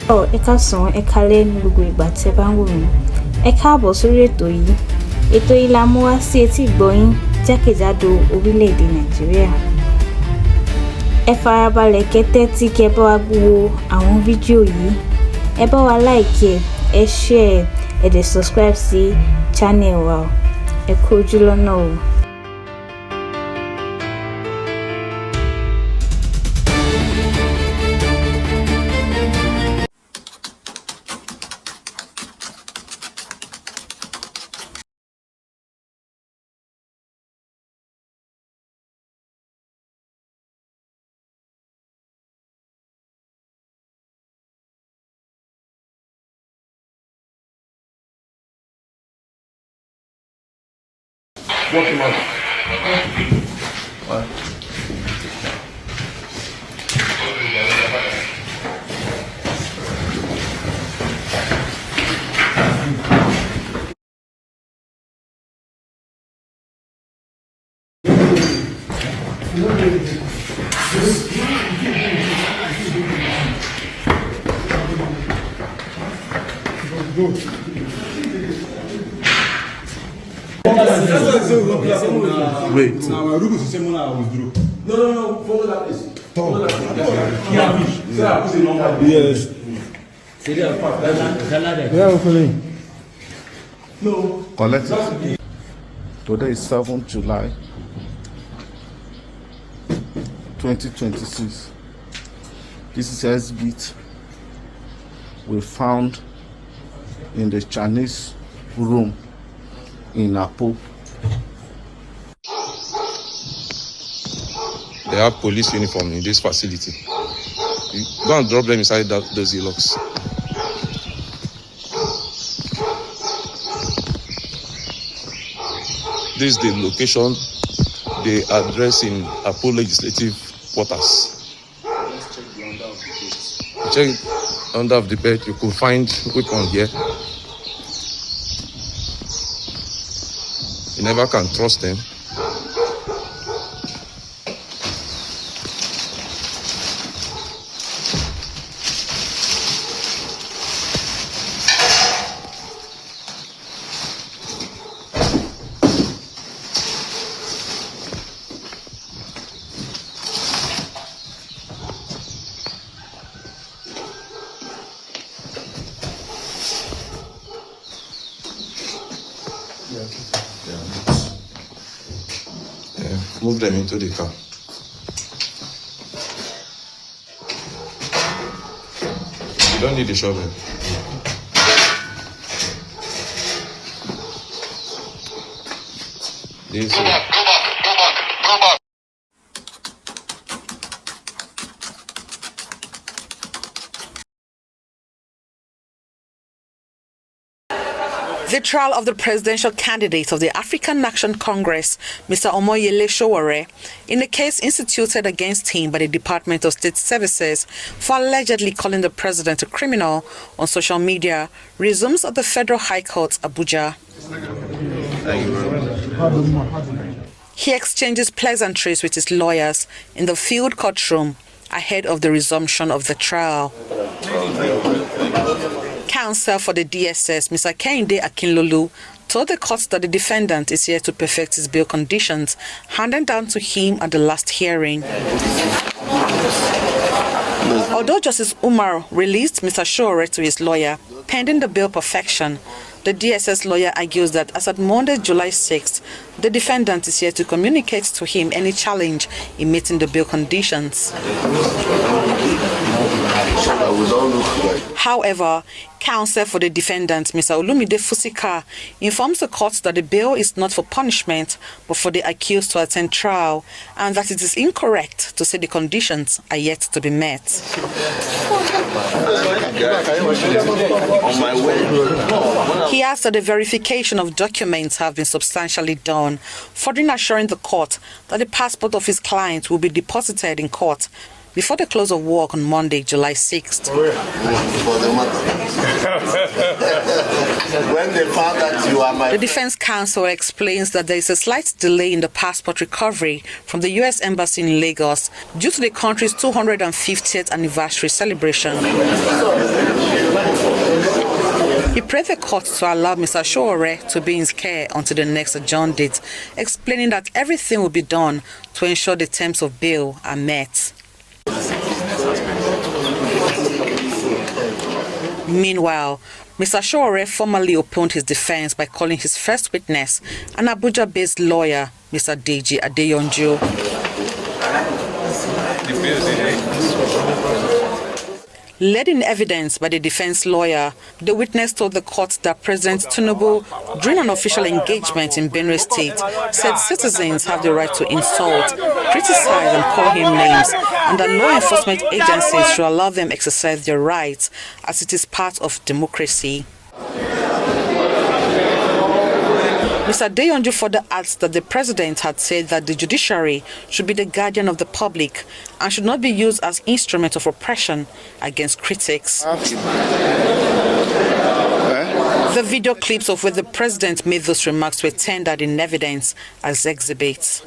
Ẹ káàsán, ẹ káalẹ́ ní gbogbo ìgbà tẹ́ bá ń wò mí. Ẹ káàbọ̀ sórí ètò yìí. Ètò yìí la mú wá sí etí ìgbọ́yín jákèjádò orílẹ̀-èdè Nàìjíríà. Ẹ farabalẹ̀ kẹ́ tẹ́tí kẹ́ bá wa wo àwọn fídíò yìí. Ẹ bá wa like ẹ share ẹ dẹ̀ subscribe sí channel wa. Ẹ kú ojú lọ́nà o. Walk him out. What? Wait. No, follow that place. Yes. No. Collect it. Today is 7th July 2026. This is S-Beat we found in the Chinese room in Apo. They have police uniform in this facility. You go and drop them inside those locks. This is the location, the address in Apo Legislative Quarters. Let's check the under of the gate. Check under of the bed, you could find weapon here. You never can trust them. Move them into the car. You don't need a shovel. This go back. The trial of the presidential candidate of the African Action Congress, Mr. Omoyele Sowore, in a case instituted against him by the Department of State Services for allegedly calling the president a criminal on social media, resumes at the Federal High Court, Abuja. He exchanges pleasantries with his lawyers in the field courtroom ahead of the resumption of the trial. Counsel for the DSS, Mr. Kehinde Akinlolu, told the court that the defendant is here to perfect his bail conditions handed down to him at the last hearing. Although Justice Umar released Mr. Sowore to his lawyer pending the bail perfection, the DSS lawyer argues that as at Monday, July 6th, the defendant is here to communicate to him any challenge in meeting the bail conditions. However, counsel for the defendant, Mr. Olumide Fusika, informs the court that the bail is not for punishment but for the accused to attend trial, and that it is incorrect to say the conditions are yet to be met. He adds that the verification of documents have been substantially done, further assuring the court that the passport of his client will be deposited in court before the close of work on Monday, July 6th. When they found that you are my... The Defense Counsel explains that there is a slight delay in the passport recovery from the U.S. Embassy in Lagos due to the country's 250th anniversary celebration. He prayed the court to allow Mr. Sowore to be in his care until the next adjourned date, explaining that everything will be done to ensure the terms of bail are met. Meanwhile, Mr. Sowore formally opened his defense by calling his first witness an Abuja-based lawyer, Mr. Deji Adeyonju. Led in evidence by the defense lawyer, the witness told the court that President Tinubu, during an official engagement in Benue State, said citizens have the right to insult, criticize and call him names, and that law enforcement agencies should allow them exercise their rights as it is part of democracy. Mr. Adeyonju further adds that the president had said that the judiciary should be the guardian of the public and should not be used as instrument of oppression against critics. The video clips of where the president made those remarks were tendered in evidence as exhibits.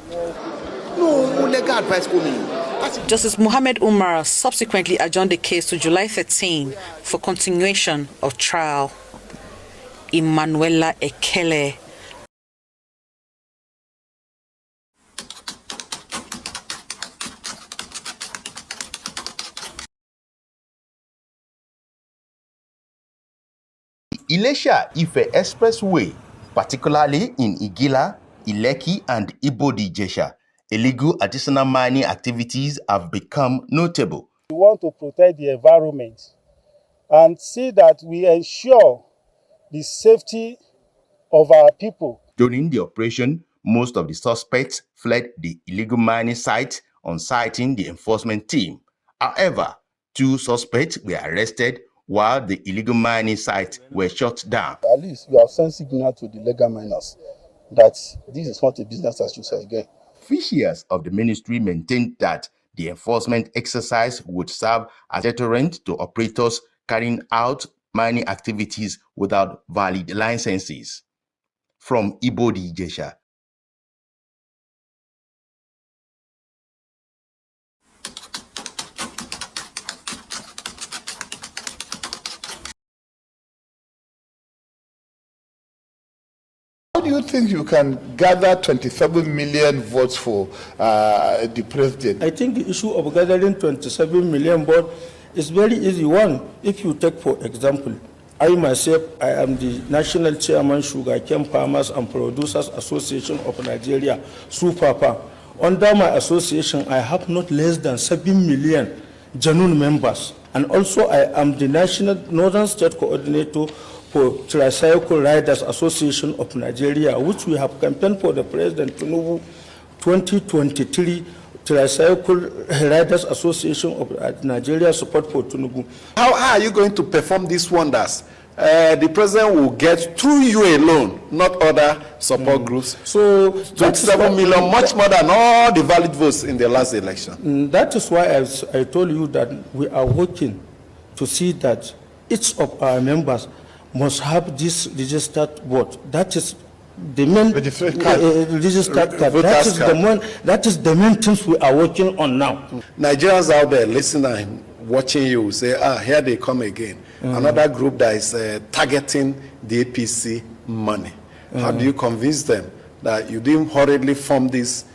Justice Muhammad Umar subsequently adjourned the case to July 13 for continuation of trial. Emmanuela Ekele. Ilesha-Ife Expressway, particularly in Igila, Ileki, and Ijesha, illegal artisanal mining activities have become notable. We want to protect the environment and see that we ensure the safety of our people. During the operation, most of the suspects fled the illegal mining site on citing the enforcement team. However, 2 suspects were arrested while the illegal mining sites were shut down. At least we have sent signal to the legal miners that this is not a business as usual again. Officials of the ministry maintained that the enforcement exercise would serve as a deterrent to operators carrying out mining activities without valid licenses. From Ijesha. How do you think you can gather 27 million votes for the president? I think the issue of gathering 27 million votes is very easy. One, if you take, for example, I myself, I am the National Chairman, Sugarcane Farmers and Producers Association of Nigeria, SUPAPA. Under my association, I have not less than 7 million genuine members. And also, I am the National Northern State Coordinator for Tricycle Riders Association of Nigeria, which we have campaigned for the President Tinubu 2023 Tricycle Riders Association of Nigeria support for Tinubu. How are you going to perform these wonders? The president will get through you alone, not other support groups. So 27 million, much more than all the valid votes in the last election. That is why I told you that we are working to see that each of our members must have this registered vote. That is the main registered card. That is the main things we are working on now. Nigerians out there listening, watching you say, here they come again. Another group that is targeting the APC money. How do you convince them that you didn't hurriedly form this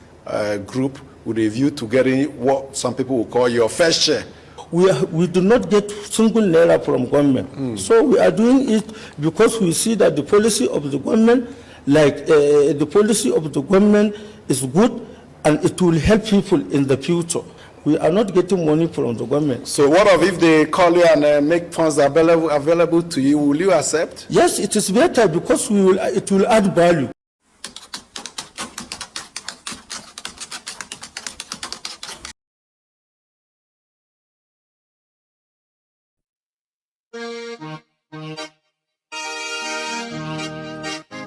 group with a view to getting what some people will call your fair share? We do not get single naira from government. So we are doing it because we see that the policy of the government, the policy of the government is good and it will help people in the future. We are not getting money from the government. So what if they call you and make funds available to you? Will you accept? Yes, it is better because it will add value.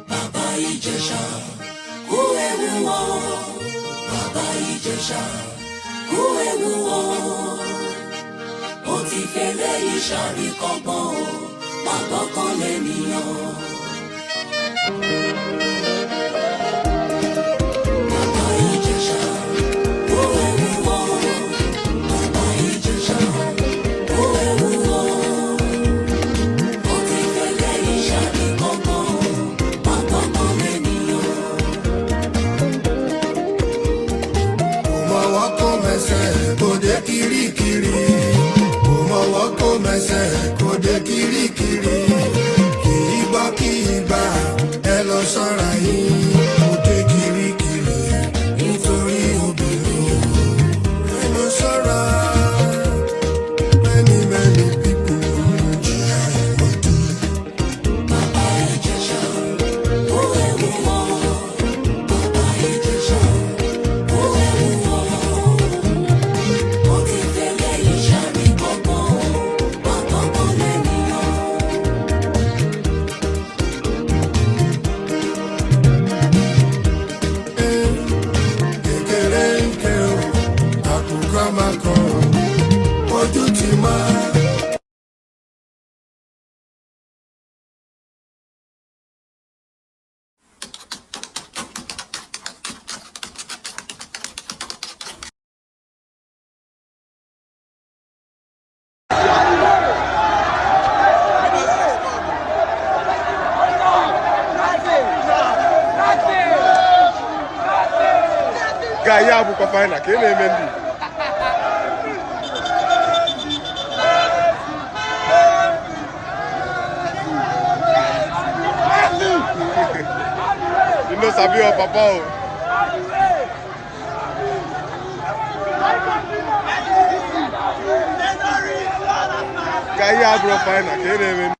Baba Ijesha, Baba Ijesha, yìí ṣàríkọ́gbọ́n o, má gbọ́kàn lẹ́nìyàn. Bàbá Ìjẹ̀ṣà, ó ẹ̀wù wọ̀. Bàbá Ìjẹ̀ṣà, ó ẹ̀wù wọ̀. Ó ti fẹ́lẹ́ yìí ṣàríkọ́gbọ́n o, má gbọ́kàn lẹ́nìyàn. Mọ̀wọ́ kó mẹsẹ̀ kó dé kirikiri. Mọ̀wọ́ kó mẹsẹ̀ kó dé kirikiri. Kì í gbà ẹ lọ ṣọ́ra yín. Kó dé kirikiri nítorí obìnrin. Ẹ lọ ṣọ́ra. Many people jìyà ìpọ́jú. Bàbá Ìjẹ̀ṣà, ó ẹ̀wù wọ̀. Bàbá Ìjẹ̀ṣà, ó ẹ̀wù wọ̀. Ó ti fẹ́lẹ́ yìí ṣàríkọ́gbọ́n o, má gbọ́kàn lẹ́nìyàn. Kékeré ń ké o, àkùkọ máa kọ o, ojú ti máa. Gaya abu kwa faina kene mendi. You know sabi your papa o. Gaya abu kwa faina kene mendi.